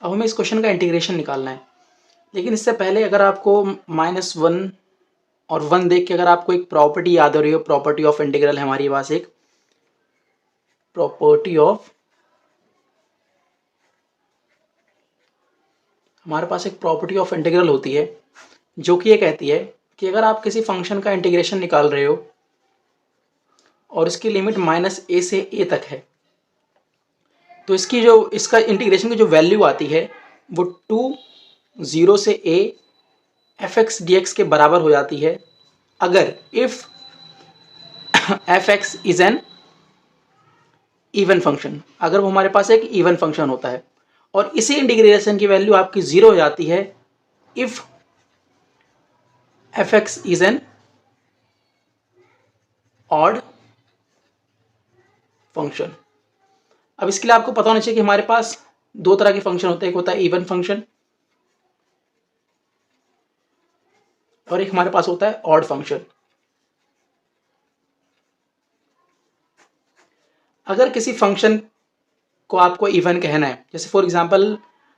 अब हमें इस क्वेश्चन का इंटीग्रेशन निकालना है, लेकिन इससे पहले अगर आपको -1 और 1 देख के अगर आपको एक प्रॉपर्टी याद हो रही हो, प्रॉपर्टी ऑफ इंटीग्रल है हमारे पास, एक प्रॉपर्टी ऑफ हमारे पास एक प्रॉपर्टी ऑफ इंटीग्रल होती है जो कि ये कहती है कि अगर आप किसी फंक्शन का इंटीग्रेशन निकाल रहे हो और इसकी लिमिट -a से a तक है, तो इसका इंटीग्रेशन की जो वैल्यू आती है वो 0 से a fx dx के बराबर हो जाती है अगर if fx is an even function, अगर वो हमारे पास एक इवन फंक्शन होता है। और इसी इंटीग्रेशन की वैल्यू आपकी 0 हो जाती है if fx is an odd function. अब इसके लिए आपको पता होना चाहिए कि हमारे पास दो तरह के फंक्शन होते हैं, एक होता है इवन फंक्शन और एक हमारे पास होता है ऑड फंक्शन। अगर किसी फंक्शन को आपको इवन कहना है, जैसे फॉर एग्जांपल,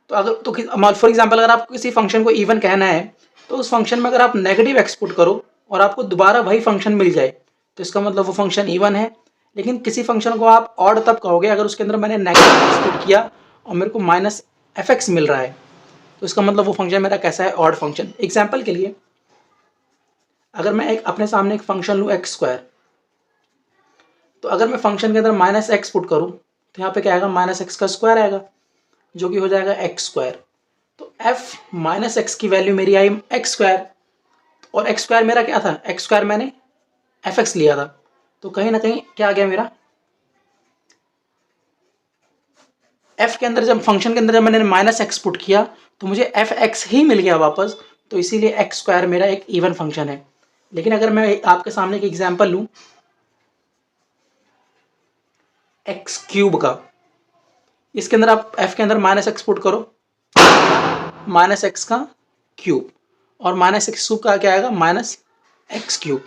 अगर आप किसी फंक्शन को इवन कहना है तो उस फंक्शन में अगर आप नेगेटिव एक्सपुट करो और आपको दोबारा वही फंक्शन मिल जाए तो इसका मतलब वो फंक्शन इवन है। लेकिन किसी फंक्शन को आप ऑड तब कहोगे अगर उसके अंदर मैंने नेगेटिव एक्सपुट किया और मेरे को -fx मिल रहा है, तो इसका मतलब वो फंक्शन मेरा कैसा है, ऑड फंक्शन। एग्जाम्पल के लिए अगर मैं अपने सामने एक फंक्शन लूँ x², तो अगर मैं फंक्शन के अंदर -x पुट करूँ तो यहाँ पे क्या आएगा, -x² आएगा जो कि हो जाएगा x²। तो f -x की वैल्यू मेरी आई x² और x² मेरा क्या था, x² मैंने fx लिया था, तो कहीं ना कहीं क्या आ गया मेरा, f के अंदर जब फंक्शन के अंदर जब मैंने -x पुट किया तो मुझे fx ही मिल गया वापस, तो इसीलिए x² मेरा एक इवन फंक्शन है। लेकिन अगर मैं आपके सामने एक एग्जांपल लूँ x³ का, इसके अंदर आप f के अंदर -x पुट करो, -x का क्यूब, और -x³ का क्या आएगा, -x³।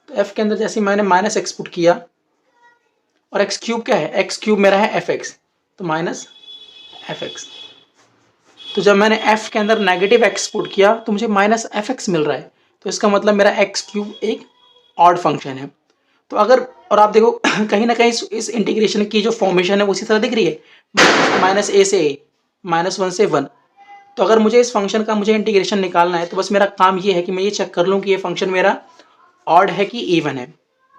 तो f के अंदर जैसे मैंने -x पुट किया और x³ क्या है, x³ मेरा है fx, तो -fx। तो जब मैंने f के अंदर नेगेटिव x पुट किया तो मुझे -fx मिल रहा है, तो इसका मतलब मेरा x³ एक ऑड फंक्शन है। तो अगर, और आप देखो कहीं ना कहीं इस इंटीग्रेशन की जो फॉर्मेशन है उसी तरह दिख रही है, -a से a, -1 से 1। तो अगर मुझे इस फंक्शन का इंटीग्रेशन निकालना है तो बस मेरा काम ये है कि मैं ये चेक कर लूँ कि ये फंक्शन मेरा ऑड है कि इवन है।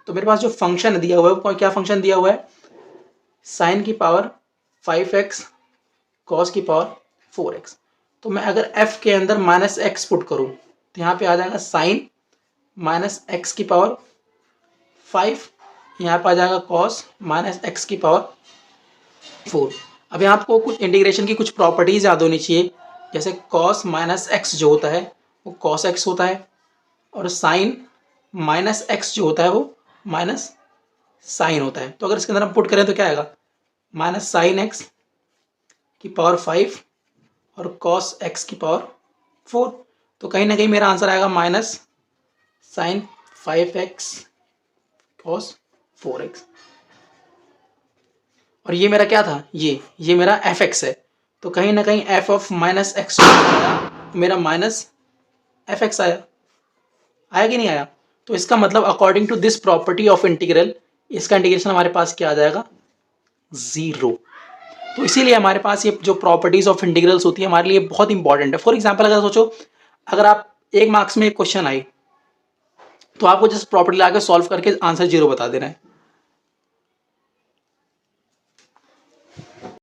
तो मेरे पास जो फंक्शन दिया हुआ है वो क्या फंक्शन दिया हुआ है, sin की पावर 5x cos की पावर 4x। तो मैं अगर f के अंदर -x पुट करूँ तो यहाँ पे आ जाएगा sin -x की पावर 5, यहाँ पर आ जाएगा cos -x की पावर 4। अब यहाँ आपको कुछ इंटीग्रेशन की कुछ प्रॉपर्टीज याद होनी चाहिए, जैसे cos -x जो होता है वो cos x होता है और sin -x जो होता है वो माइनस साइन होता है। तो अगर इसके अंदर हम पुट करें तो क्या आएगा, -sin x की पावर 5 और cos x की पावर 4। तो कहीं ना कहीं मेरा आंसर आएगा -sin 5x cos 4x। और ये मेरा क्या था, ये मेरा fx है, तो कहीं ना कहीं f ऑफ -x मेरा -fx आया कि नहीं आया। तो इसका मतलब according to this property of integral इसका इंटीग्रेशन हमारे पास क्या आ जाएगा, 0। तो इसीलिए हमारे पास ये जो प्रॉपर्टीज ऑफ इंटीग्रल्स होती है हमारे लिए बहुत इंपॉर्टेंट है। फॉर एग्जांपल अगर सोचो, अगर आप 1 मार्क्स में एक क्वेश्चन आई तो आपको जस्ट प्रॉपर्टी ला के सॉल्व करके आंसर 0 बता देना है,